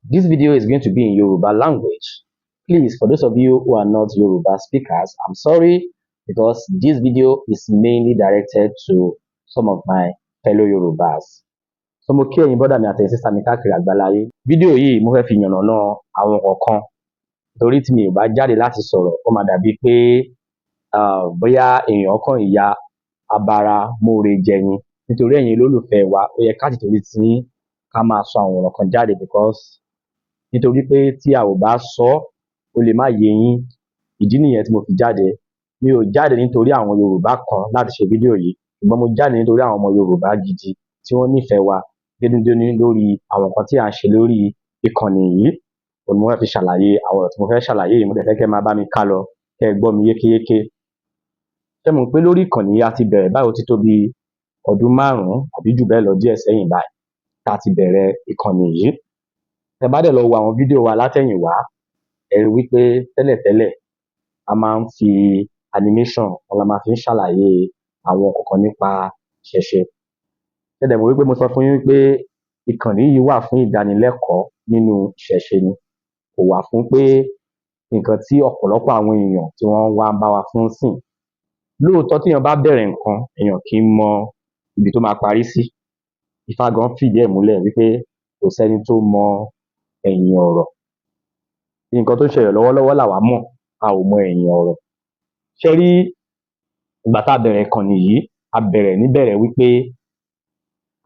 This video is going to be in Yoruba language. Please, for those of you who are not Yoruba speakers, I'm sorry because this video is mainly directed to some of my fellow Yorubas. So mo kí ẹ̀yin brother mi àti sister mi káàkiri àgbáláyé. Fídíò yìí mo fẹ́ fi yànnàná àwọn kọ̀ọ̀kan torí tí mi ò bá jáde láti sọ̀rọ̀ ó máa dàbí pé bóyá èèyàn kan ìyá abara mọ́re jẹ ni. Nítorí ẹ̀yin olólùfẹ́ wa ó yẹ ká ti torí tí ká máa sọ àwọn ọ̀rọ̀ kan jáde nítorí pé tí a ò bá sọ ó lè má yé yín. Ìdí nìyẹn tí mo fi jáde. Mi ò jáde nítorí àwọn Yorùbá kan láti ṣe fídíò yìí, ṣùgbọ́n mo jáde nítorí àwọn ọmọ Yorùbá gidi tí wọ́n nífẹ̀ẹ́ wa dénúdénú lórí àwọn nǹkan tí à ń ṣe lórí ìkànnì yìí. Òun ni mo fẹ́ fi ṣàlàyé àwọn ọ̀rọ̀ tí mo fẹ́ ṣàlàyé yìí. Mo dẹ̀ fẹ́ kẹ́ máa bá mi ká lọ kẹ́ ẹ gbọ́ mi yékéyéké. Ṣé mọ̀ pé lórí ìkànnì yìí a ti bẹ̀rẹ̀ báyìí ó ti tó bí ọdún 5 àbí jù bẹ́ẹ̀ lọ díẹ̀ sẹ́yìn báyìí tá a ti bẹ̀rẹ̀ ìkànnì yìí. Tẹ́ bá dẹ̀ lọ wo àwọn fídíò wa látẹ̀yìnwá, ẹ rí wípé tẹ́lẹ̀tẹ́lẹ̀ a máa ń fi animation la máa fi ń ṣàlàyé àwọn kọ̀ọ̀kan nípa ìṣẹ̀ṣe. Ṣé dẹ̀ mọ̀ wípé mo sọ fún yín wípé ìkànnì yìí wà fún ìdánilẹ́kọ̀ọ́ nínú ìṣẹ̀ṣe ni, kò wà fún pé nǹkan tí ọ̀pọ̀lọpọ̀ àwọn èèyàn tí wọ́n wá ń bá wa fún sìn. Lóòótọ́ tí èèyàn bá bẹ̀rẹ̀ nǹkan èèyàn kì í mọ ibi tó máa parí sí. Ifá gan fìdí ẹ̀ múlẹ̀ wípé kò sẹ́ni tó mọ ẹ̀yìn ọ̀rọ̀. Nǹkan tó ń ṣẹlẹ̀ lọ́wọ́lọ́wọ́ làwa mọ̀, a ò mọ ẹ̀yìn ọ̀rọ̀. Ṣé rí ìgbà tá a bẹ̀rẹ̀ ìkànnì yìí, a bẹ̀rẹ̀ níbẹ̀rẹ̀ wípé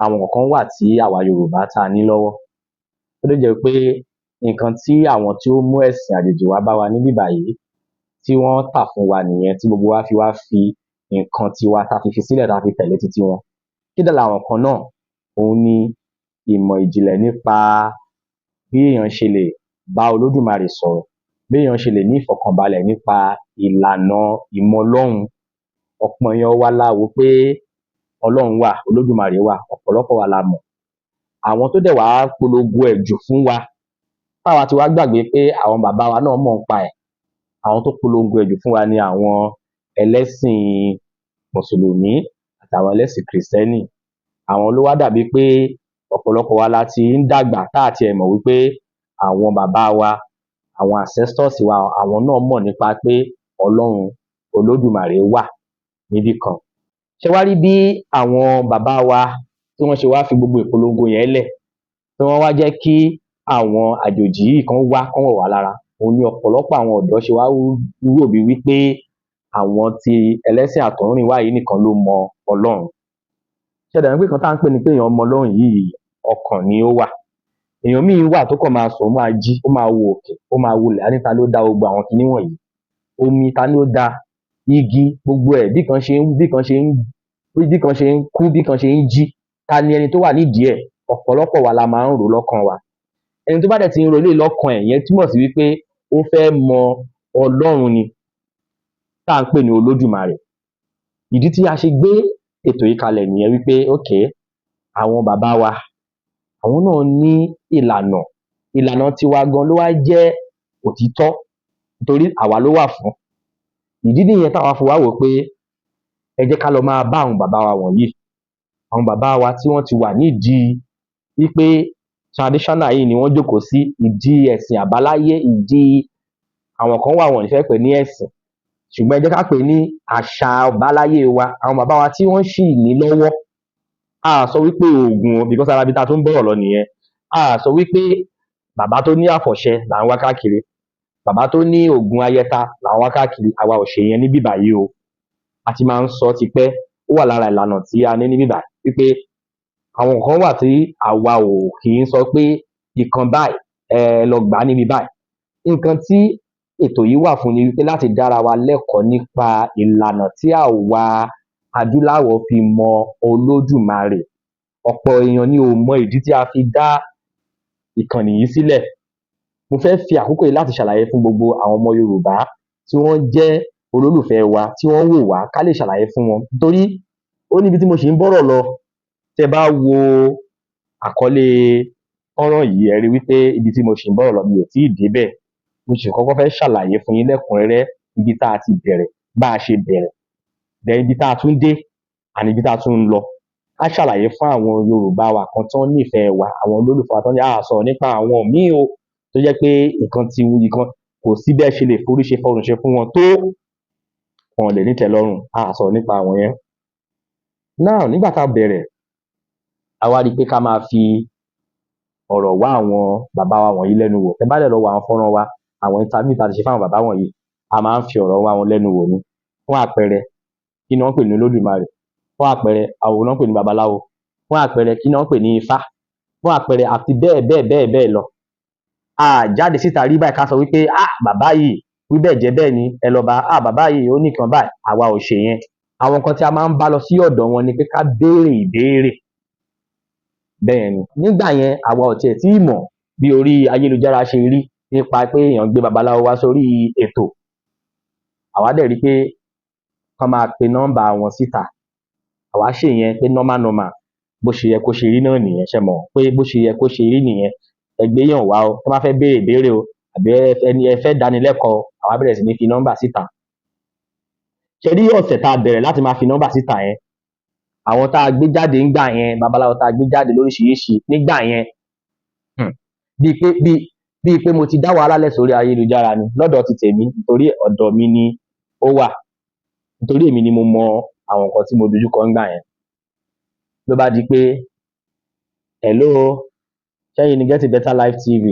àwọn nǹkan wà tí àwa Yorùbá tá a ní lọ́wọ́. Ó lè jẹ́ pé nǹkan tí àwọn tí ó mú ẹ̀sìn àjèjì wá bá wa níbí báyìí tí wọ́n tà fún wa nìyẹn, tí gbogbo wa fi nǹkan tiwa tá fi sílẹ̀ tá fi tẹ̀lé titi wọn. Kí dẹ̀ làwọn nǹkan náà? Òun ni ìmọ̀ ìjìnlẹ̀ nípa bí èèyàn ṣe lè bá Olódùmarè sọ̀rọ̀, bí èèyàn ṣe lè ní ìfọ̀kànbalẹ̀ nípa ìlànà ìmọ̀ Ọlọ́run. Ọ̀pọ̀ èèyàn wa la wò pé Ọlọ́run wà, Olódùmarè wà, ọ̀pọ̀lọpọ̀ wa la mọ̀. Àwọn tó dẹ̀ wá polongo ẹ̀ jù fún wa, táwa ti wá gbàgbé pé àwọn bàbá wa náà mọ̀ nípa ẹ̀. Àwọn tó polongo ẹ̀ jù fún wa ni àwọn ẹlẹ́sìn Mùsùlùmí àtàwọn ẹlẹ́sìn Kìrìsìtẹ́nì. Àwọn ló wá dàbí pé ọ̀pọ̀lọpọ̀ wa la ti ń dàgbà tá à tiẹ̀ mọ̀ wípé àwọn bàbá wa, àwọn ancestors wa, àwọn náà mọ̀ nípa pé Ọlọ́run Olódùmarè wà níbì kan. Ṣé wá rí bí àwọn bàbá wa tí wọ́n ṣe wá fi gbogbo ìpolongo yẹn lẹ̀, tí wọ́n wá jẹ́ kí àwọn àjòjì yìí kan wọ̀ wá lára. Òun ni ọ̀pọ̀lọpọ̀ àwọn ọ̀dọ́ ṣe wá rò bí wípé àwọn ti ẹlẹ́sìn àtọ̀húnrìnwá yìí nìkan ló mọ Ọlọ́run. Ṣé dẹ̀ mọ̀ pé nǹkan tá ń pè ní pé èèyàn mọ Ọlọ́run yìí ọkàn ni ó wà. Èèyàn míì wà tó kàn máa sùn, ó máa jí, ó máa wo òkè, ó máa wọlẹ̀, á ní ta ló dá gbogbo àwọn kinní wọ̀nyí? Omi ta ló dá? Igi, gbogbo ẹ̀ bí kan ṣe ń kú, bí kan ṣe ń jí, ta ni ẹni tó wà nídìí ẹ̀? Ọ̀pọ̀lọpọ̀ wa la máa ń rò lọ́kàn wa. Ẹni tó bá dẹ̀ ti ń ro eléyìí lọ́kàn ẹ̀, ìyẹn túmọ̀ sí wípé ó fẹ́ mọ Ọlọ́run ni tá ń pè ní Olódùmarè. Ìdí tí a ṣe gbé ètò yìí kalẹ̀ nìyẹn wípé àwọn bàbá wa, àwọn náà ní ìlànà tiwa gan ló wá jẹ́ òtítọ́ nítorí àwa ló wà fún. Ìdí nìyẹn táwa fi wá wò pé ẹ jẹ́ ká lọ máa bá àwọn bàbá wa wọ̀nyí. Àwọn bàbá wa tí wọ́n ti wà nídìí wípé traditional yìí ni wọ́n jókòó sí, ìdí ẹ̀sìn àbáláyé, ìdí àwọn kan wà wọ́n ní fẹ́ pè ní ẹ̀sìn, ṣùgbọ́n ẹ jẹ́ ká pè ní àṣà àbáláyé wa. Àwọn bàbá wa tí wọ́n ṣì ní lọ́wọ́, a sọ wípé oògùn o, because ara ibi tá a tún ń bọ̀rọ̀ lọ nìyẹn. A sọ wípé bàbá tó ní àfọ̀ṣẹ là ń wá káàkiri, bàbá tó ní oògùn ayẹta là ń wá káàkiri. Àwa ò ṣe yẹn níbí báyìí o. A ti máa ń sọ tipẹ́, ó wà lára ìlànà tí a ní níbí báyìí wípé àwọn nǹkan wà tí àwa ò kì í sọ pé nǹkan báyìí ẹ lọ gbà á níbi báyìí. Nǹkan tí ètò yìí wà fún ni wípé láti dára wa lẹ́kọ̀ọ́ nípa ìlànà tí àwa adúláwọ̀ fi mọ Olódùmarè. Ọ̀pọ̀ èèyàn ni ò mọ ìdí tí a fi dá ìkànnì yìí sílẹ̀. Mo fẹ́ fi àkókò yìí láti ṣàlàyé fún gbogbo àwọn ọmọ Yorùbá tí wọ́n jẹ́ olólùfẹ́ wa, tí wọ́n wò wá, ká lè ṣàlàyé fún wọn. Nítorí ó níbi tí mo ṣì ń bọ́rọ̀ lọ. Tẹ́ bá wo àkọlé fọ́nrán yìí, ẹ rí wípé ibi tí mo ṣì ń bọ́rọ̀ lọ mi ò tíì débẹ̀. Mo ṣì kọ́kọ́ fẹ́ ṣàlàyé fún yín lẹ́kùnrẹ́rẹ́ ibi tá a ti bẹ̀rẹ̀, bá a ṣe bẹ̀rẹ̀, then ibi tá a tún dé and ibi tá a tún ń lọ. á ṣàlàyé fún àwọn Yorùbá wa kan tán nífẹ̀ẹ́ wa, àwọn olólùfẹ́ wa tán ní sọ̀rọ̀ nípa àwọn míì o tó jẹ́ pé nǹkan ti wu nǹkan kò sí bẹ́ẹ̀ ṣe lè forí ṣe fọrùn ṣe fún wọn tó wọn lè nítẹ́lọ́rùn, á sọ̀rọ̀ nípa àwọn yẹn. Now nígbà tá a bẹ̀rẹ̀ a wá rí i pé ká máa fi ọ̀rọ̀ wá àwọn bàbá wa wọ̀nyí lẹ́nu wò. Tẹ́ bá dẹ̀ lọ wo àwọn fọ́nrán wa, àwọn interview tá a ti ṣe fáwọn bàbá wọ̀nyí, a máa ń fi ọ̀rọ̀ wá wọn lẹ́nu wò ni. Fún àpẹẹrẹ, kí ni wọ́n pè ní Olódùmarè? Fún àpẹẹrẹ, àwo náà pè ní babaláwo. Fún àpẹẹrẹ, kí ni wọ́n pè ní Ifá? Fún àpẹẹrẹ, àti bẹ́ẹ̀ bẹ́ẹ̀ bẹ́ẹ̀ bẹ́ẹ̀ lọ. A jáde síta rí báyìí ká sọ wípé bàbá yìí wí bẹ́ẹ̀ jẹ́ bẹ́ẹ̀ ni ẹ lọ bá bàbá yìí ó nìkan báyìí, àwa ò ṣe yẹn. Àwọn nǹkan tí a máa ń bá lọ sí ọ̀dọ̀ wọn ni pé ká béèrè ìbéèrè. Bẹ́ẹ̀ ni nígbà yẹn àwa ò tiẹ̀ tí ì mọ̀ bí orí ayélujára ṣe rí nípa pé èèyàn gbé babaláwo wá sórí ètò. Àwa dẹ̀ rí pé kán máa pe nọ́mbà wọn síta. Àwa ṣe yẹn pé normal bó ṣe yẹ kó ṣe rí náà nìyẹn, ṣẹ mọ̀ pé bó ṣe yẹ kó ṣe rí nìyẹn. Ẹ gbéyàn wá o, tán bá fẹ́ béèrè ìbéèrè o àbí ẹ fẹ́ dánilẹ́kọ̀ọ́, àwa bẹ̀rẹ̀ sí ní fi nọ́mbà síta. Ṣẹ rí ọ̀sẹ̀ tá a bẹ̀rẹ̀ láti máa fi nọ́mbà síta yẹn, àwọn tá a gbé jáde ńgbà yẹn, babaláwo tá a gbé jáde lóríṣiríṣi nígbà yẹn, bíi pé mo ti dá wàhálà lẹ̀ sórí ayélujára ni lọ́dọ̀ ti tèmi, nítorí ọ̀dọ̀ mi ni ó wà, nítorí èmi ni mo mọ àwọn nǹkan tí mo dojú kọ ńgbà yẹn. Ló bá di pé hello ṣẹ́yìn ni Get a Better Life TV,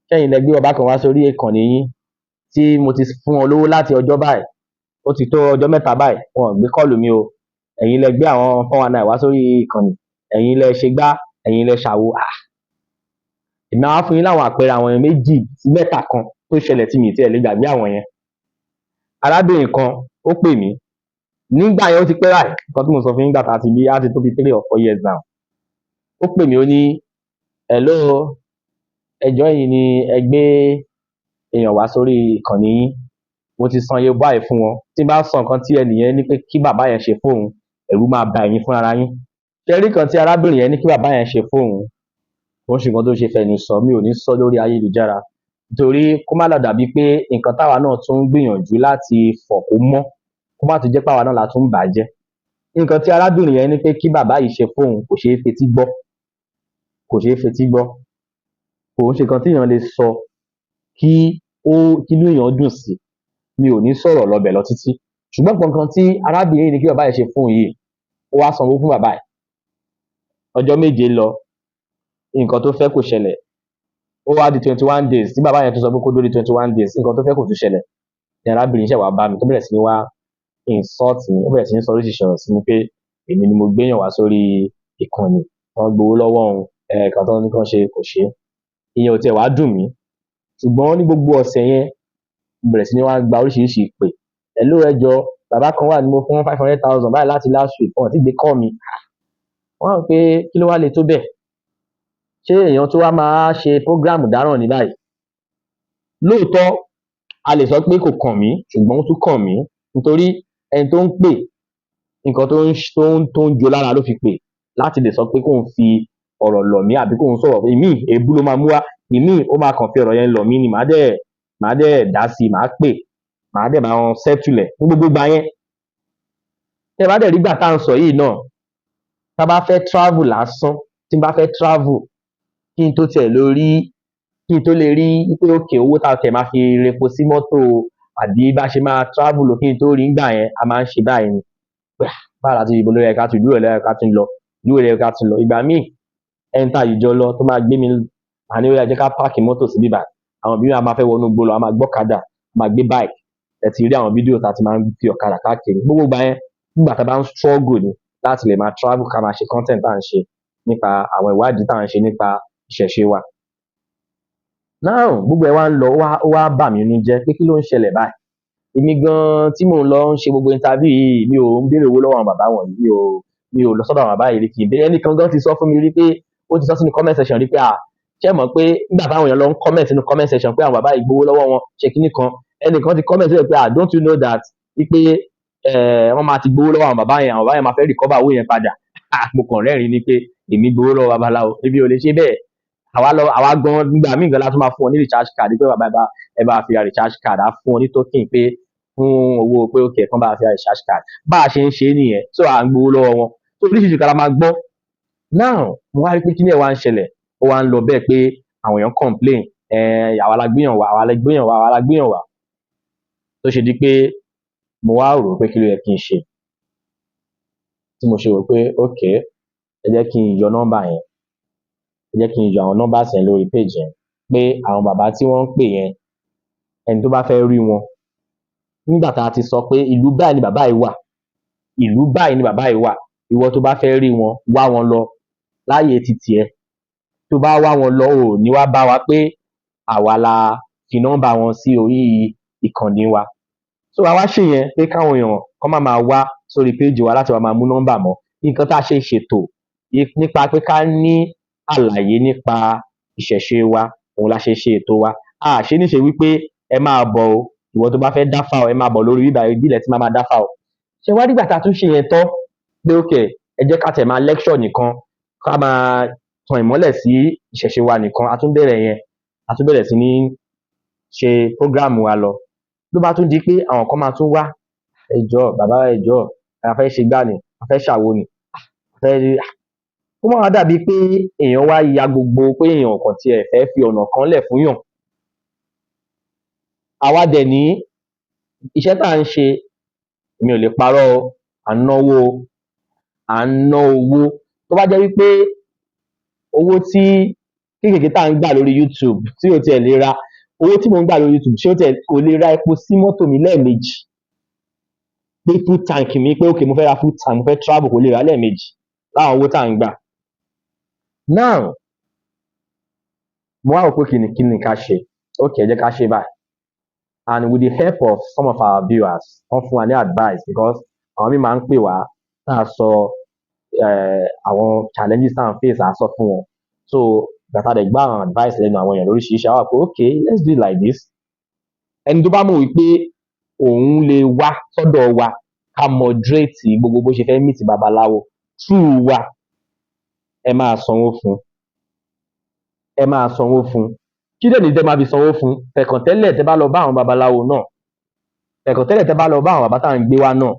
ṣẹ́yìn lẹ gbé bàbá kan wá sórí ìkànnì yín tí mo ti fún wọn lówó láti ọjọ́ báyìí, ó ti tó ọjọ́ mẹ́ta báyìí wọn ò gbé kọ́ọ̀lù mi o, ẹ̀yin lẹ gbé àwọn 419 wá sórí ìkànnì, ẹ̀yin lẹ ṣe gbá, ẹ̀yin lẹ ṣàwo. Èmi á wá fún yín láwọn àpẹẹrẹ àwọn èèyàn méjì sí mẹ́ta kan tó ṣẹlẹ̀ tí mi ì tiẹ̀ lè gbàgbé àwọn yẹn. Arábìnrin kan ó pè mí nígbà yẹn, ó ti pẹ́ báyìí, nǹkan tí mo sọ fún yín nígbà tá a ti bí á ti tó bí 3 or 4 years now. Ó pè mí ó ní hello ẹ jọ̀ọ́ ẹ̀yin ni ẹ gbé èèyàn wá sórí ìkànnì yín, mo ti san iye báyìí fún wọn, tí n bá sọ nǹkan tí ẹnìyẹn ní pé kí bàbá yẹn ṣe fóun, ẹ̀rù máa ba ẹ̀yin fúnra yín. Ṣé rí nǹkan tí arábìnrin yẹn ní kí bàbá yẹn ṣe fóun, kò ń ṣe nǹkan tó ṣe fẹnu sọ, mi ò ní sọ lórí ayélujára, nítorí kó má lọ dàbí pé nǹkan táwa náà tún ń gbìyànjú láti fọ̀ kó mọ́, kó má tún jẹ́ páwa náà la tún ń bàjẹ́. Nǹkan tí arábìnrin yẹn ní pé kí bàbá yìí ṣe fóun kò ṣeé fetí gbọ́, kò ṣeé fetí gbọ́, kò ń ṣe nǹkan tí èèyàn lè sọ kí inú èèyàn dùn sí. Mi ò ní sọ̀rọ̀ lọbẹ̀ lọ títí, ṣùgbọ́n nǹkan tí arábìnrin yìí ní kí bàbá yìí ṣe fóun yìí, ó wá sanwó fún bàbá yìí. Ọjọ́ méje lọ, nǹkan tó fẹ́ kò ṣẹlẹ̀, ó wá di 21 days tí bàbá yẹn tún sọ pé kó dórí 21 days, nǹkan tó fẹ́ kò tún ṣẹlẹ̀. Ní arábìnrin ṣẹ̀ wá bá mi tó bẹ̀rẹ̀ sí ní wá insult mi, ó bẹ̀rẹ̀ sí ní sọ oríṣiríṣi ọ̀rọ̀ sí mi pé èmi ni mo gbéyàn wá sórí ìkànnì, wọ́n gbowó lọ́wọ́ òun, nǹkan tó ní kán ṣe kò ṣe. Ìyẹn ò tiẹ̀ wá dùn mí, ṣùgbọ́n ní gbogbo ọ̀sẹ̀ yẹn mo bẹ̀rẹ̀ sí ní wá gba oríṣiríṣi ìpè. Hello ẹ jọ̀ọ́ bàbá kan wà ní mo fún 500,000 báyìí láti last week, wọn ò tí gbé call mi. Wọ́n rò pé kí ló wá le tó bẹ́ẹ̀? Ṣé èèyàn tó wá máa ṣe program dáràn ní báyìí? Lóòótọ́ a lè sọ pé kò kàn mí, ṣùgbọ́n ó tún kàn mí, nítorí ẹni tó ń pè, nǹkan tó ń jó lára ló fi pè, láti lè sọ pé kóun fi ọ̀rọ̀ lọ̀ mí àbí kóun sọ̀rọ̀, ìmíì èébú ló máa mú wá, ìmíì ó máa kàn fi ọ̀rọ̀ yẹn lọ̀ mí ni màá dẹ̀ dá sí i, màá pè, màá dẹ̀ bá wọn settle ẹ̀ ní gbogbo ìgbà yẹn. Tẹ́ ẹ bá dẹ̀ rí ìgbà tá à ń sọ yìí náà, tá a bá fẹ́ travel lásán, tí n bá fẹ́ travel kí n tó lè rí pé òkè owó tá a tẹ̀ máa fi repo sí mọ́tò àbí bá ṣe máa travel kí n tó rí ńgbà yẹn, a máa ń ṣe báyìí ni. Báwo la ti ibo ló yẹ ká tún, ìlú wo ló yẹ ká tún lọ, ìlú wo ló yẹ ká tún lọ. Ìgbà míì ẹni tá a yìí jọ lọ tó máa gbé mi, àní ó yá jẹ́ ká páàkì mọ́tò síbí báyìí, àwọn bí a máa fẹ́ wọnú igbó lọ, a máa gbọ́kadà, a máa gbé bike. Ẹ ti rí àwọn fídíò tá a ti máa ń fi ọ̀kadà káàkiri. Gbogbo ìgbà yẹn nígbà tá a bá ń struggle ni láti lè máa travel ká máa ṣe content tá à ń ṣe nípa àwọn ìwádìí tá à ń ṣe nípa ìṣẹ̀ṣe wa. Now gbogbo ẹ̀ wá ń lọ, ó wá bà mí nínú jẹ́ pé kí ló ń ṣẹlẹ̀ báyìí. Èmi gan tí mò ń lọ ń ṣe gbogbo interview yìí, mi ò ń béèrè owó lọ́wọ́ àwọn bàbá wọ̀nyí, mi ò lọ sọ́dọ̀ àwọn bàbá yìí rí, kì í béèrè. Ẹnìkan gan ti sọ fún mi rí pé ó ti sọ sínú comment section rí pé ṣé mọ̀ pé nígbà táwọn èèyàn lọ ń comment sínú comment section pé àwọn bàbá yìí gbowó lọ́wọ́ wọn ṣe kinní kan, ẹnìkan ti comment síbẹ̀ pé don't you know that wípé wọ́n máa ti gbowó lọ́wọ́ àwọn bàbá yẹn máa fẹ́ recover owó yẹn padà. Mo kàn rẹ́rìn-ín ni pé èmi gbowó lọ́wọ́ babaláwo, èmi ò lè ṣe bẹ́ẹ̀. Àwa gan nígbà míì gan la tún máa fún wọn ní recharge card pé bàbá ẹ bá fi ra recharge card, á fún wọn ní token pé fún owó pé òkè kan bá fi ra recharge card. Bá a ṣe ń ṣe nìyẹn, so à ń gbowó lọ́wọ́ wọn. So oríṣiríṣi kan la máa gbọ́ now mo wá rí pé kíni ẹ̀ wá ń ṣẹlẹ̀, ó wá ń lọ bẹ́ẹ̀ pé àwọn èèyàn complain àwa la gbéyàn wá, àwa la gbéyàn wá, àwa la gbéyàn wá, tó ṣe di pé mo wá rò ó pé kí ló yẹ kí n ṣe, tí mo ṣe rò pé okay, ẹ jẹ́ kí n yọ nọ́mbà yẹn, ẹ jẹ́ kí n yọ àwọn nọ́mbà yẹn lórí page yẹn, pé àwọn bàbá tí wọ́n ń pè yẹn, ẹni tó bá fẹ́ rí wọn, nígbà tá a ti sọ pé ìlú báyìí ni bàbá yìí wà, ìlú báyìí ni bàbá yìí wà, ìwọ tó bá fẹ́ rí wọn, wá wọn lọ láàyè titi ẹ, tó bá wá wọn lọ ò ní wá bá wa pé àwa la fi nọ́mbà wọn sí orí ìkànnì wa. So àwa ṣe yẹn pé káwọn èèyàn kọ́ má máa wá sórí péjì wa láti wá máa mú nọ́mbà mọ́. Nǹkan tá a ṣe ṣètò nípa pé ká ní àlàyé nípa ìṣẹ̀ṣe wa, òun la ṣe ṣe ètò wa. A ṣe níṣe wípé ẹ máa bọ̀ o, ìwọ tó bá fẹ́ dáfà o, ẹ máa bọ̀ lórí bíbá ìbílẹ̀ tí máa dáfà o. Ṣé wá nígbà tá a tún ṣe yẹn tán pé okay, ẹ jẹ́ ká tẹ̀ máa lecture nìkan, ká máa tan ìmọ́lẹ̀ sí ìṣẹ̀ṣe wa nìkan, a tún bẹ̀rẹ̀ yẹn, a tún bẹ̀rẹ̀ sí ní ṣe program wa lọ. Ló bá tún di pé àwọn kan máa tún wá, ẹ jọ̀ọ́ bàbá, ẹ jọ̀ọ́ a fẹ́ ṣe gbá ni, a fẹ́ ṣàwo ni, ó má wá dàbí pé èèyàn wá ya gbogbo pé èèyàn kàn tiẹ̀ fẹ́ fi ọ̀nà kan lẹ̀ fún yàn. Àwa dẹ̀ ní iṣẹ́ tá à ń ṣe, mi ò lè parọ́ o, à ń náwó o, à ń ná owó. Tó bá jẹ́ wípé owó tí kéékèèké tá à ń gbà lórí YouTube tí ò tiẹ̀ lè ra, owó tí mò ń gbà lórí YouTube ṣé ó tiẹ̀ kò lè ra epo sí mọ́tò mi lẹ́ẹ̀mejì, pé full tank mi pé okay mo fẹ́ ra full tank, mo fẹ́ travel, kò lè rà á lẹ́ẹ̀mejì láwọn owó tá à ń gbà. Now mo wá rò pé kí ni ká ṣe, okay ẹ jẹ́ ká ṣe báyìí, and with the help of some of our viewers, wọ́n fún wa ní advice because àwọn míì máa ń pè wá tá a sọ àwọn challenges tá à ń face, à á sọ fún wọn. So gbàtà dẹ̀ gbá àwọn advice lẹ́nu àwọn èèyàn lóríṣiríṣi, àwa pé okay let's do it like this. Ẹni tó bá mọ̀ wípé òun lè wá sọ́dọ̀ wa ká moderate gbogbo bó ṣe fẹ́ meet babaláwo through wa, ẹ máa sanwó fún, ẹ máa sanwó fún. Kí dẹ̀ ní tẹ́ máa fi sanwó fún? Fẹ̀kàntẹ́lẹ̀ tẹ́ bá lọ bá àwọn babaláwo náà, fẹ̀kàntẹ́lẹ̀ tẹ́ bá lọ bá àwọn bàbá tá à ń gbé wá náà,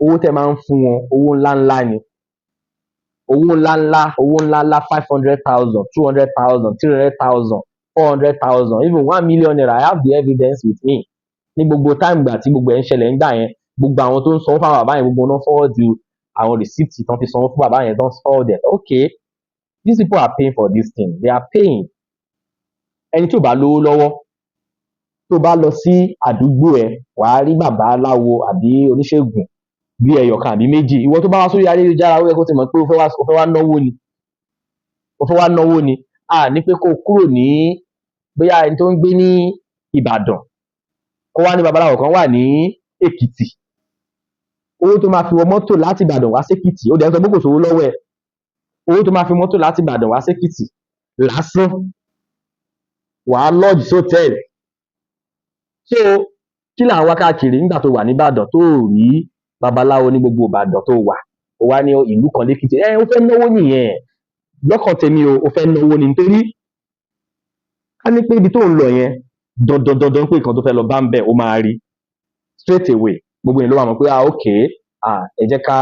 owó tẹ́ máa ń fún wọn, owó ńláńlá ni. Owó ńláńlá 500,000, 200,000, 300,000, 400,000, even 1 million naira. I have the evidence with me. Ní gbogbo time gbà tí gbogbo ẹ̀ ń ṣẹlẹ̀ ńgbà yẹn, gbogbo àwọn tó ń sanwó fún àwọn bàbá yẹn, gbogbo wọn forward àwọn receipt tán fi sanwó fún bàbá yẹn, tán forward ẹ̀. Okay, these people are paying for this thing, they are paying. Ẹni tí ò bá lówó lọ́wọ́, tó bá lọ sí àdúgbò ẹ, wàá rí babaláwo àbí oníṣègùn bí ẹyọ̀kan àbí méjì. Ìwọ tó bá wá sórí ayélujára, ó yẹ kó ti mọ̀ pé o fẹ́ wá náwó ni, o fẹ́ wá náwó ni. A ní pé kó kúrò ní bóyá ẹni tó ń gbé ní Ìbàdàn, kó wá ní babaláwo kan wà ní Èkìtì, owó tó máa fi wọ mọ́tò láti Ìbàdàn wá sékìtì, ó dẹ̀ ń sọ pé kò sówó lọ́wọ́ ẹ̀, owó tó máa fi mọ́tò láti Ìbàdàn wá sékìtì lásán, wàá lodge sótẹ́ẹ̀lì. So kí là ń wá káàkiri nígbà tó wà ní Ìbàdàn tó rí babaláwo ní gbogbo Ìbàdàn tó wà, ó wá ní ìlú kan lẹ́kìtì, ó fẹ́ náwó nìyẹn. Lọ́kàn tèmi o, ó fẹ́ náwó ni, nítorí ká ní pé ibi tó ń lọ yẹn dandan pé nǹkan tó fẹ́ lọ bá ń bẹ̀ ó máa rí straight away, gbogbo yẹn ló wà mọ̀ pé okay, ẹ jẹ́ ká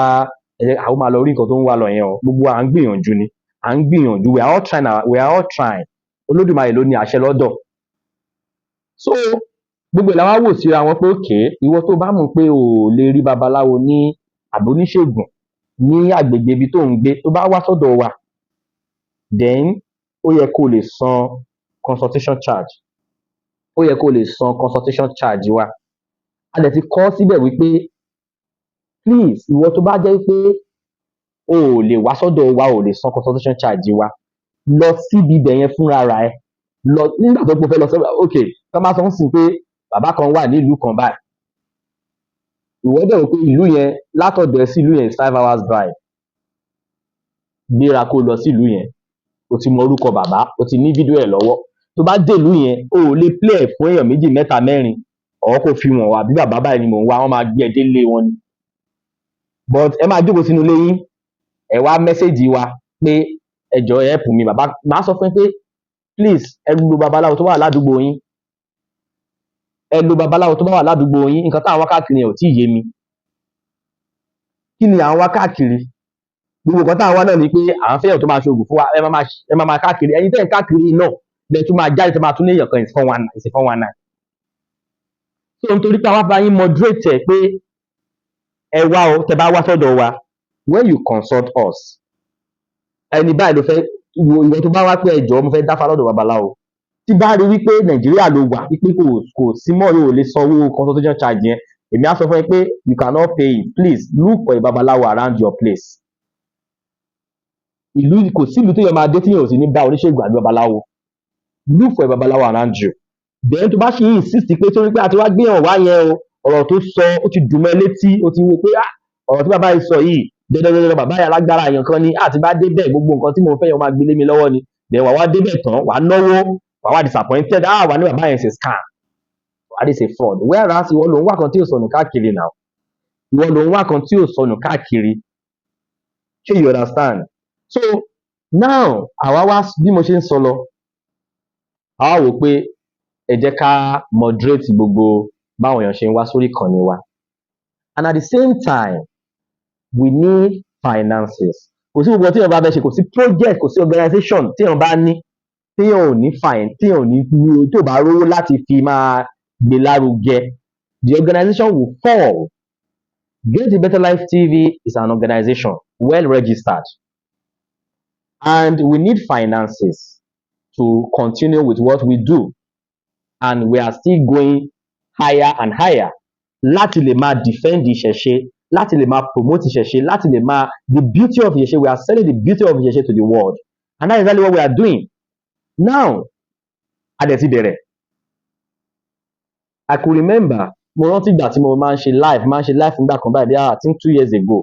àwọn máa lọ rí nǹkan tó ń wá lọ yẹn o. Gbogbo à ń gbìyànjú ni, à ń gbìyànjú, we are all trying. Olódùmarè ló ní àṣẹ lọ́dọ̀. So gbogbo ẹ̀ la wá wò síra wọn pé okay, ìwọ tó bá mọ̀ pé o ò lè rí babaláwo ní àbí oníṣègùn ní agbègbè ibi tó ń gbé, tó bá wá sọ́dọ̀ wa, then ó yẹ kó lè san consultation charge, ó yẹ kó lè san consultation charge wa. A dẹ̀ ti kọ síbẹ̀ wípé please, ìwọ tó bá jẹ́ pé o ò lè wá sọ́dọ̀ wa, o ò lè san consultation charge wa, lọ síbi ibẹ̀ yẹn fúnra ra ẹ. Lọ nígbà tó fẹ́ lọ sọ́dọ̀, okay, tó bá sọ ń sìn pé bàbá kan wà ní ìlú kan báyìí, ìwọ dẹ̀ rò pé ìlú yẹn látọ̀dọ̀ ẹ sí ìlú yẹn is 5 hours drive, gbéra kó lọ sí ìlú yẹn, o ti mọ orúkọ bàbá, o ti ní fídíò ẹ̀ lọ́wọ́. Tó bá dé ìlú yẹn, o ò lè play ẹ̀ fún èèyàn méjì mẹ́ta mẹ́rin, or kó fi wọ̀n wá bí bàbá báyìí ni mò ń wá, wọ́n máa gbé ẹ délé wọn ni. But ẹ máa jókòó sínú ilé yín, ẹ wá mẹ́sẹ̀gì wa pé ẹ jọ̀ọ́ ẹ help mi, bàbá máa sọ fún yín pé please ẹ lo babaláwo tó bá wà ládùúgbò yín, ẹ lo babaláwo tó bá wà ládùúgbò yín. Nǹkan táwọn wá káàkiri yẹn ò tí ì yé mi. Kí ni à ń wá káàkiri? gbogbo nǹkan táwọn wá náà ni pé à ń fẹ́yàn tó máa ṣe oògùn fún wa ẹ máa káàkiri ẹ̀yin tẹ́ ẹ̀ káàkiri náà lẹ tún máa jáde tó máa tún ní èèyàn kan is 419. So nítorí pé àwa bá yín moderate ẹ̀ pé ẹ wá o tẹ́ bá wá sọ́dọ̀ wa when you consult us ẹni báyìí ló fẹ́ ìwọ tó bá wá pé ẹjọ́ mo fẹ́ dáfá lọ́dọ̀ babaláwo tí bá rí wípé nàìjíríà ló wà wípé kò sí mọ́ yóò lè sanwó consultation charge yẹn èmi á sọ fún ẹ pé you cannot pay it, please look for a babaláwo around your place. Ìlú kò sí ìlú tó yẹ máa dé tí yóò sì ní bá oníṣègùn àbí babaláwo, look for a babaláwo around you. Then tó bá ṣe insist pé torí pé àti wá gbé hàn wá yẹn o ọ̀rọ̀ tó sọ ó ti dùn mọ́ ẹ létí ó ti wí pé ọ̀rọ̀ tí bàbá yìí sọ yìí dandandandan bàbá yìí alágbára èèyàn kan ni àti bá débẹ̀ gbogbo nǹkan tí mo fẹ́ yẹn máa gbé lé mi lọ́wọ́ ni then wà wá débẹ̀ tán wà á náwó wà wá disappointed wà ní bàbá yẹn ṣe scam wà á dé ṣe fraud whereas ìwọ ló ń wá kan tí ò sọnù káàkiri now ìwọ ló ń wá kan tí ò sọnù káàkiri ṣé you understand? So now àwa wá bí mo ṣe ń sọ lọ àwa wò pé ẹ jẹ́ ká moderate gbogbo báwọn èèyàn ṣe ń wá sórí ìkànnì wa and at the same time we need finances. Kò sí gbogbo tí èèyàn bá fẹ́ ṣe kò sí project kò sí organization tí èèyàn bá ní téèyàn ò ní téèyàn ò ní tó bá rówó láti fi máa gbé lárugẹ the organization will fall. Get a Better Life TV is an organization well registered and we need finances to continue with what we do and we are still going higher and higher láti lè máa defend ìṣẹ̀ṣe láti lè máa promote ìṣẹ̀ṣe láti lè máa the beauty of ìṣẹ̀ṣe we are selling the beauty of ìṣẹ̀ṣe to the world and that is exactly what we are doing now. Adẹ̀ ti bẹ̀rẹ̀ I could remember mo rántí ìgbà tí mo máa ń ṣe live nígbà kan báyìí bí I think 2 years ago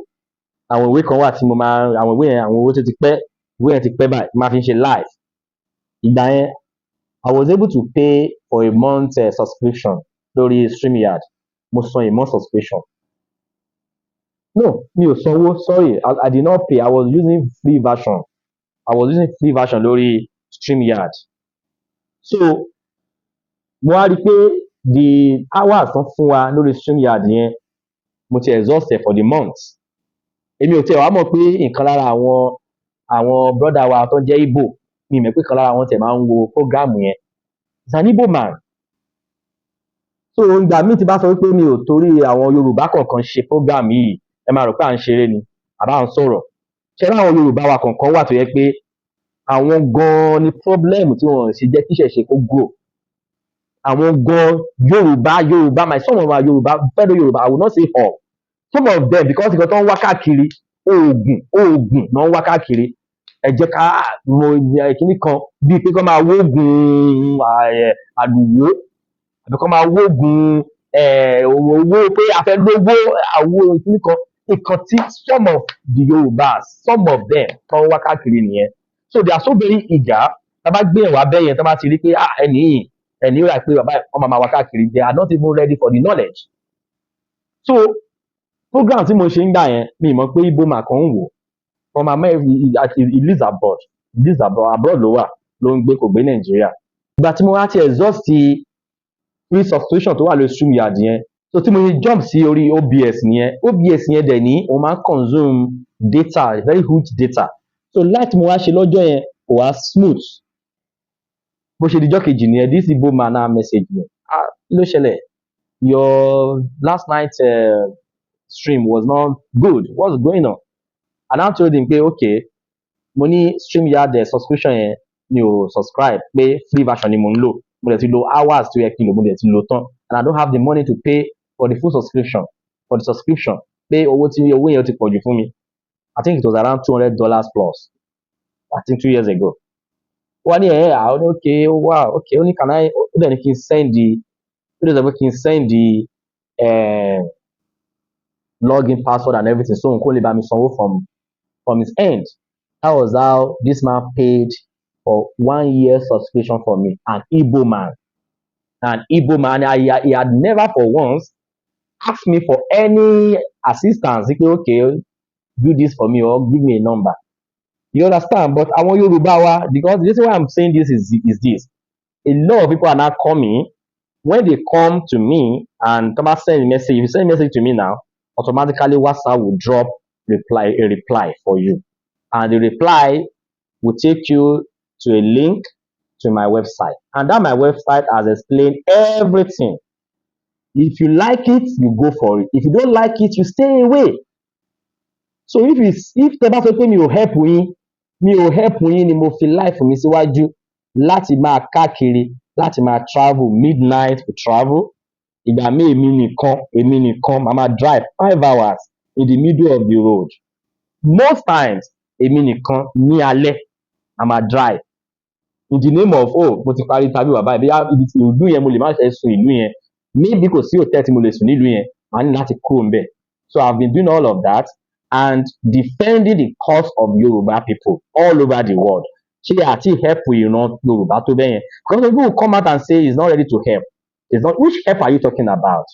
àwọn ìwé kan wà tí mo máa àwọn ìwé yẹn àwọn owó tó ti pẹ́ ìwé yẹn ti pẹ́ báyìí máa fi ń ṣe live ìgbà yẹn I was able to pay for a month subscription lórí StreamYard mo san a month subscription no mi ò sanwó sorry I did not pay I was using free version lórí StreamYard so mo wá rí i pé the hours tán fún wa lórí StreamYard yẹn mo ti exhaust for the month èmi ò tiẹ̀ wá mọ̀ pé nǹkan lára àwọn brother wa tó jẹ́ Igbo mi mọ̀ pé kan lára wọn tẹ̀ máa ń wo program yẹn it's an Igbo man so ìgbà míì tí bá sọ wípé mi ò torí àwọn Yorùbá kọ̀ọ̀kan ṣe program yìí ẹ máa rò pé à ń ṣeré ni àbá ń sọ̀rọ̀ ṣé láwọn Yorùbá wa kọ̀ọ̀kan wà tó yẹ pé àwọn gan-an ni problem tí wọ́n ṣe jẹ́ kí ìṣẹ̀ṣe kó grow àwọn gan Yorùbá my some of our fellow Yorùbá I will not say all some of them because nǹkan tó ń wá káàkiri oògùn náà ń wá káàkiri ẹ jẹ́ ká mọ kíní kan bíi pé kọ́ máa wóògùn àlùwò àbí kọ́ máa wóògùn owó pé a fẹ́ lówó àwo kíní kan nǹkan tí some of the Yorùbás some of them tó ń wá káàkiri nìyẹn so they are so very eager tá bá gbé ẹ̀wà bẹ́ẹ̀ yẹn tá bá ti rí pé ẹni yóò rà pé bàbá ọmọ máa wá káàkiri they are not even ready for the knowledge so program tí mo ṣe ń gbà yẹn mi mọ̀ pé Igbo mà kàn ń wò from America he lives abroad ló wà ló ń gbé kò gbé Nàìjíríà ìgbà tí mo wá ti exhaust free subscription tó wà lórí StreamYard yẹn so tí mo ṣe jump sí orí OBS yẹn dẹ̀ ní o máa ń consume data very huge data so láti mo wá ṣe lọ́jọ́ yẹn kò wá smooth bó ṣe dijọ́ kejì nìyẹn this Igbo man náà message me kí ló ṣẹlẹ̀ your last night stream was not good what's going on and I told him pé okay mo ní StreamYard subscription yẹn mi ò subscribe pé free version ni mo ń lò mo dẹ̀ ti lo hours tó yẹ kí n lò mo dẹ̀ ti lò tán and I don't have the money to pay for the full subscription pé owó yẹn ti pọ̀jù fún mi I think it was around $200 plus I think 2 years ago wọ́n ní okay wow okay ó ní can I ó dẹ̀ ní kí n send the login password and everything so nǹkan lè bá mi sanwó from his end. That was how this man paid for 1 year subscription for me, an Igbo man. He had never for once asked me for any assistance. He said, okay, do this for me or give me a number. You understand? But àwọn Yorùbá wa, because the reason why I'm saying this is this. A lot of people are now coming. When they come to me and send a message, if you send a message to me now, automatically WhatsApp will drop a reply for you. and the reply will take you to a link to my website, and that my website has explained everything. If you like it, you go for it. If you don't like it, you stay away. So if tẹ́ bá sọ pé mi ò help yín ni mo fi life mi síwájú láti máa káàkiri, láti máa travel midnight to travel. Ìgbà míì èmi nìkan màá máa drive 5 hours in the middle of the road. Most times èmi nìkan ní alẹ́ màá máa drive in the name of mo ti parí interview bàbá yìí, bóyá ibi tí ìlú yẹn mo lè má fẹ́ sùn ìlú yẹn, maybe kò sí hòtẹ́ẹ̀lì tí mo lè sùn nílùú yẹn, màá ní láti kúrò ńbẹ̀. So I've been doing all of that and defending the cause of Yoruba people all over the world. Ṣé àti help ìran Yorùbá tó bẹ́ẹ̀ yẹn? Because people will come out and say he's not ready to help. It's not, which help are you talking about?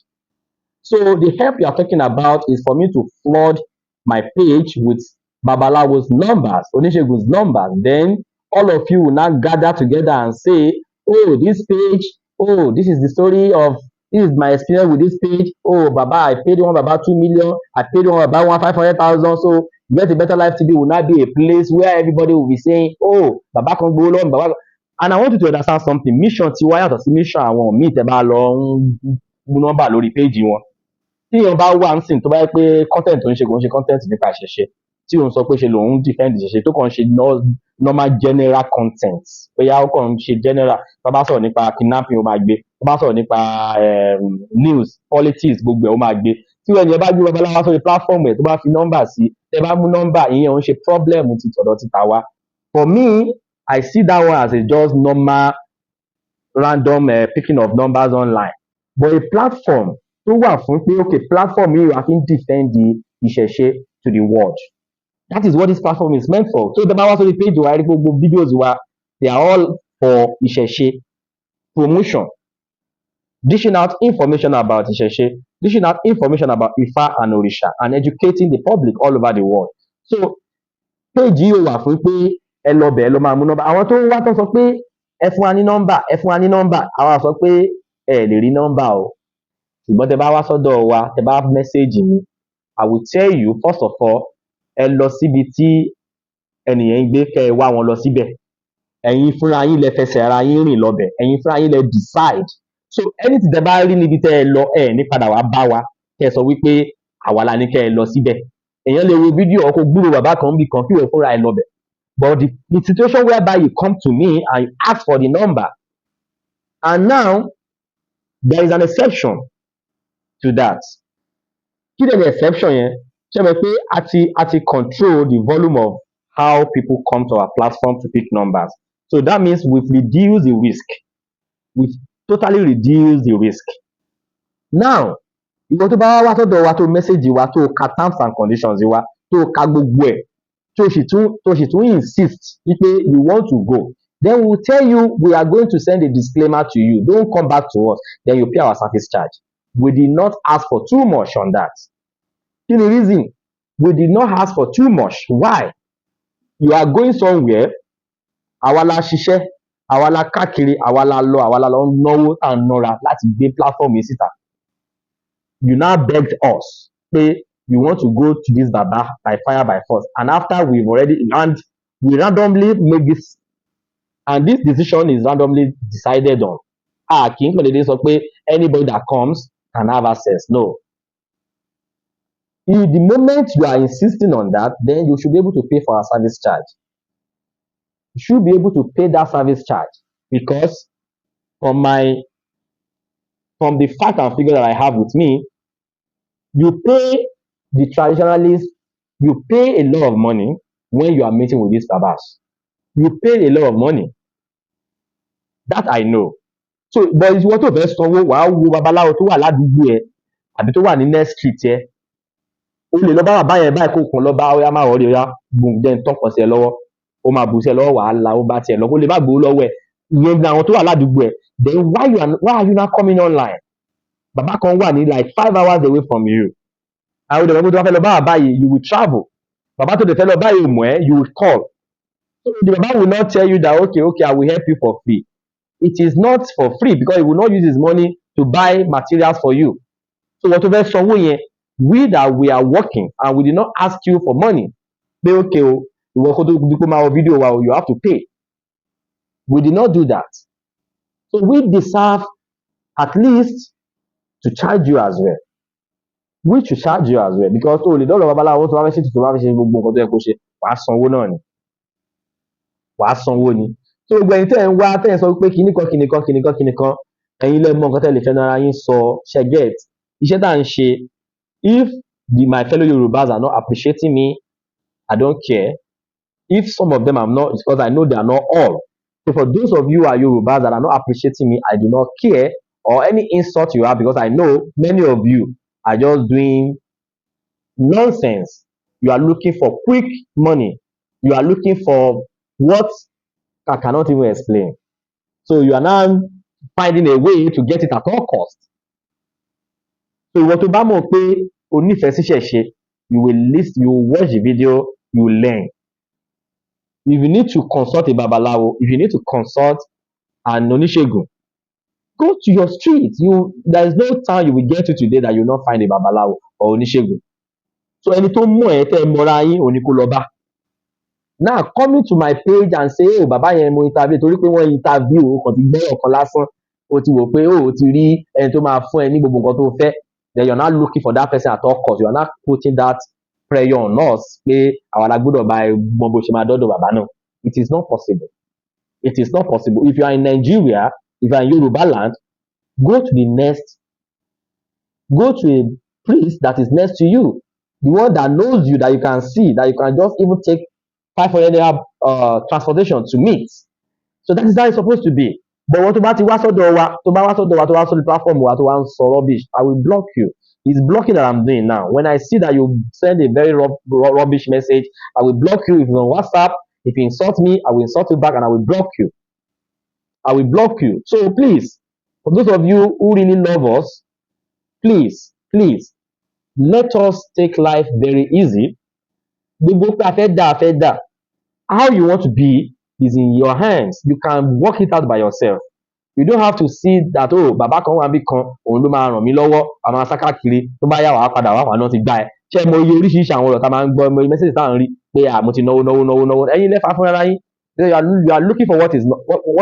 So the help you are talking about is for me to flood my page with Babalawo's numbers, Onishegun's numbers. Then all of you will now gather together and say, oh, this page, oh, this is the story of, this is my experience with this page. Oh, Baba, I paid one Baba 2 million. I paid one Baba 500,000. So Get a Better Life TV will not be a place where everybody will be saying, oh, Baba can go on, Baba. And I want you to understand something. Mission tiwa yàtọ̀ sí mission àwọn míì tẹ́ bá lọ ń mú nọ́mbà lórí péjì wọn. Tí èèyàn bá wà ń sìn tó bá yẹ pé content tó ń ṣe kò ń ṣe content nípa ìṣẹ̀ṣe, tí òun sọ pé ṣe lòun defend ìṣẹ̀ṣe tó kàn ń ṣe normal general content, bóyá ó kàn ń ṣe general, tó bá sọ̀rọ̀ nípa kidnapping ó máa gbé, tó bá sọ̀rọ̀ nípa news politics gbogbo ẹ̀ ó máa gbé. Tí ẹni ẹ bá gbé Babaláwo sórí platform ẹ̀ tó bá fi nọ́mbà sí, tẹ́ bá mú nọ́mbà, ìyẹn ò ń ṣe problem ti tọ̀dọ̀ ti tàwa. For me, I see that one as a just normal random picking of numbers online, but a platform tó wà fún pé okay, platform yìí wà fi ń defend the ìṣẹ̀ṣe to the world. That is what this platform is meant for. So the bá wá sórí page wa rí gbogbo videos wa, they are all for ìṣẹ̀ṣe promotion, dishing out information about ìṣẹ̀ṣe, dishing out information about Ifá and Òrìṣà, and educating the public all over the world. So page yìí wà fún pé ẹ lọ bẹ̀ ẹ lọ máa mú nọ́mbà. Àwọn tó ń wá tó sọ pé ẹ fún wa ní nọ́mbà, ẹ fún wa ní nọ́mbà, àwọn sọ pé ẹ lè rí nọ́mbà o. Ṣùgbọ́n tẹ́ bá wá sọ́dọ̀ wa, tẹ́ bá mẹ́sẹ̀gì mi, I will tell you first of all, ẹ lọ síbi tí ẹnìyẹn ń gbé, kẹ́ ẹ wá wọn lọ síbẹ̀. Ẹ̀yin fúnra yín lẹ fẹsẹ̀ ara yín rìn lọbẹ̀, ẹ̀yin fúnra yín lẹ decide. So anything tẹ́ bá rí níbi tẹ́ ẹ lọ, ẹ ní padà wá bá wa kẹ́ ẹ sọ wípé àwa la ní kẹ́ ẹ lọ síbẹ̀. Èèyàn lè wo fídíò ọkọ̀ gbúrò bàbá kan bí kan kí ìwé fúnra ẹ lọbẹ̀. But the situation whereby you come to me and you ask for the number, and now there is an exception to that. Kí ni exception yẹn? Ṣé mo pé a ti control the volume of how people come to our platform to pick numbers. So that means we've reduced the risk. We've totally reduced the risk. Now, ìwọ tó bá wá sọ́dọ̀ wa tó mẹ́sẹ̀gì wa tó ka terms and conditions wa tó ka gbogbo ẹ̀ tó sì tún insist wípé you want to go, then we will tell you we are going to send a disclaimer to you. Don't come back to us. Then you pay our service charge. We did not ask for too much on that. You know the reason? We did not ask for too much. Why? You are going somewhere, àwa la ṣiṣẹ́, àwa la káàkiri, àwa la lọ náwó tá ń nọ́ra láti gbé platform yìí síta. You now begged us pé you want to go to this Baba by fire by force, and after we randomly make this, and this decision is randomly decided on. Kì í pẹ̀lẹ́dẹ́ sọ pé anybody that comes can have access. No. In the moment you are insisting on that, then you should be able to pay for our service charge. You should be able to pay that service charge, because from the fact and figure that I have with me, you pay the traditionalists, you pay a lot of money when you are meeting with these Babas. You pay a lot of money. That I know. So, but if you want to fẹ́ sanwó, wàá wo babaláwo tó wà ládùúgbò ẹ àbí tó wà ní next street ẹ. O lè lọ bá bàbá yẹn báyìí kó kàn lọ bá ọyá máa wọlé ọyá jẹ́ ń tọkàn sí ẹ lọ́wọ́, ó máa bù sí ẹ lọ́wọ́, wàá la ó bá tiẹ̀ lọ, kó lè má gbowó lọ́wọ́ ẹ. Ìyẹn ni àwọn tó wà ládùúgbò ẹ. Then why are you not coming online? Bàbá kan wà ní like 5 hours away from you. Àwọn ìdọ̀rọ̀ tó wá fẹ́ lọ bá bàbá yìí, you will travel. Bàbá tó lè fẹ́ lọ bá yìí mọ̀ ẹ́, you will call. So the Baba will not tell you that okay, I will help you for free. It is not for free, because he will not use his money to buy materials for you. So whatever sanwó yẹn, we that we are working and we did not ask you for money. Pé okay o, You have to pay. We did not do that. So we deserve at least to charge you as well. We should charge you as well, because o lè dọ́dọ̀ babaláwo tó bá fẹ́ ṣètùtù tó bá fẹ́ ṣe gbogbo nǹkan tó yẹ kó ṣe, wàá sanwó náà ni. Wàá sanwó ni. So gbogbo ẹ̀yin tẹ́ ẹ̀ ń wá tẹ́ ẹ̀ ń sọ pé kinní kan ẹ̀yin lẹ mọ nǹkan tẹ́ lè fẹ́nu ara yín sọ, ṣẹ get. Iṣẹ́ tá à ń ṣe, if my fellow Yorubas are not appreciating me, I don't care. If some of them are not, it's because I know they are not all. So for those of you who are Yorubas that are not appreciating me, I do not care, or any insult you have, because I know many of you are just doing nonsense. You are looking for quick money. You are looking for what I cannot even explain. So you are now finding a way to get it at all costs. So ìwọ tó bá mọ̀ pé o nífẹ̀ẹ́ sí ṣẹ̀ṣe, you will watch the video, you will learn. If you need to consult a babalawo, if you need to consult an oníṣègùn, go to your street. There is no town you will get to today that you will not find a babalawo or oníṣègùn. So ẹni tó mọ̀ ẹ́ tẹ́ ẹ mọ́ra yín òní kó lọ bá. Now coming to my page and say, oh bàbá yẹn mo interview torí pé wọ́n interview o kàn ti gbọ́ ọ̀kan lásán, o ti wò pé o ti rí ẹni tó máa fún ẹ ní gbogbo nǹkan tó fẹ́, then you are not looking for that person at all costs. You are not putting that pressure on us pé àwọn alágbọ́dọ̀ bá ẹ mọ bó ṣe máa dọ́dọ̀ bàbá náà. It is not possible. It is not possible. If you are in Nigeria, if you are in Yoruba land, go to a priest that is next to you, the one that knows you, that you can see, that you can just even take 500 naira transportation to meet. So that is how it's supposed to be. But what about the platform so rubbish, I will block you. It's blocking that I'm doing now. When I see that you send a very rubbish message, I will block you. If it's on WhatsApp, if you insult me, I will insult you back and I will block you. I will block you. So please, for those of you who really love us, please, let us take life very easy. How you want to be is in your hands. You can work it out by yourself. You don't have to see that, oh, bàbá kan wà bí kan, òun ló máa ràn mí lọ́wọ́, a máa sá káàkiri, tó bá yá wàá padà wá náà ti gbá ẹ. Ṣé mo iye oríṣiríṣi àwọn ọ̀rọ̀ tá máa ń gbọ́, mo message tá à ń rí pé mo ti náwó. Ẹ̀yin lẹ́fà fún ara yín. You are looking for what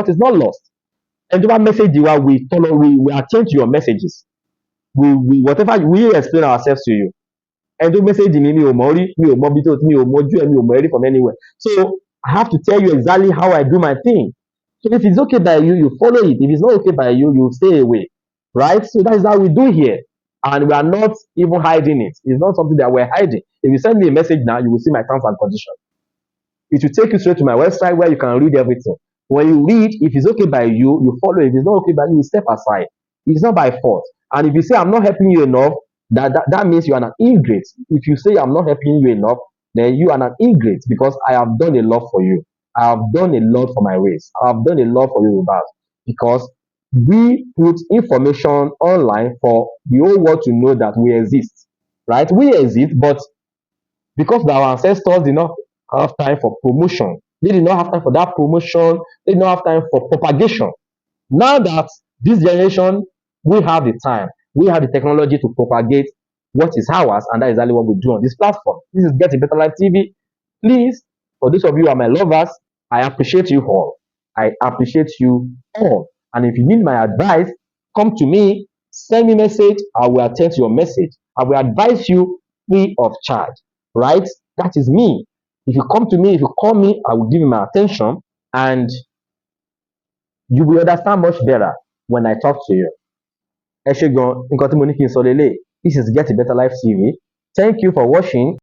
is not lost. And tó bá message wa, we attend to your messages. We explain ourselves to you. And tó message mi ò mọ̀ rí, mi ò mọ̀ bí tó, mi ò mọ̀ ojú ẹ, mi ò mọ̀ ẹ rí from anywhere. So I have to tell you exactly how I do my thing. So if it's okay by you, you follow it. If it's not okay by you, you stay away. Right? So that is how we do here. And we are not even hiding it. It's not something that we're hiding. If you send me a message now, you will see my terms and conditions. It will take you straight to my website where you can read everything. When you read, if it's okay by you, you follow. If it's not okay by you, you step aside. It's not by force. And if you say I'm not helping you enough, that means you are an ingrate. If you say I'm not helping you enough, then you are an ingrate, because I have done a lot for you. I have done a lot for my race. I have done a lot for Yorubas, because we put information online for the whole world to know that we exist. Right? We exist, but because our ancestors did not have time for promotion, they did not have time for that promotion, they did not have time for propagation. Now that this generation, we have the time, we have the technology to propagate what is ours, and that is exactly what we do on this platform. This is Get a Better Life TV. Please, for those of you who are my lovers, I appreciate you all. I appreciate you all. And if you need my advice, come to me, send me a message, I will attend to your message. I will advise you free of charge. Right? That is me. If you come to me, if you call me, I will give you my attention, and you will understand much better when I talk to you. This is Get a Better Life TV. Thank you for watching.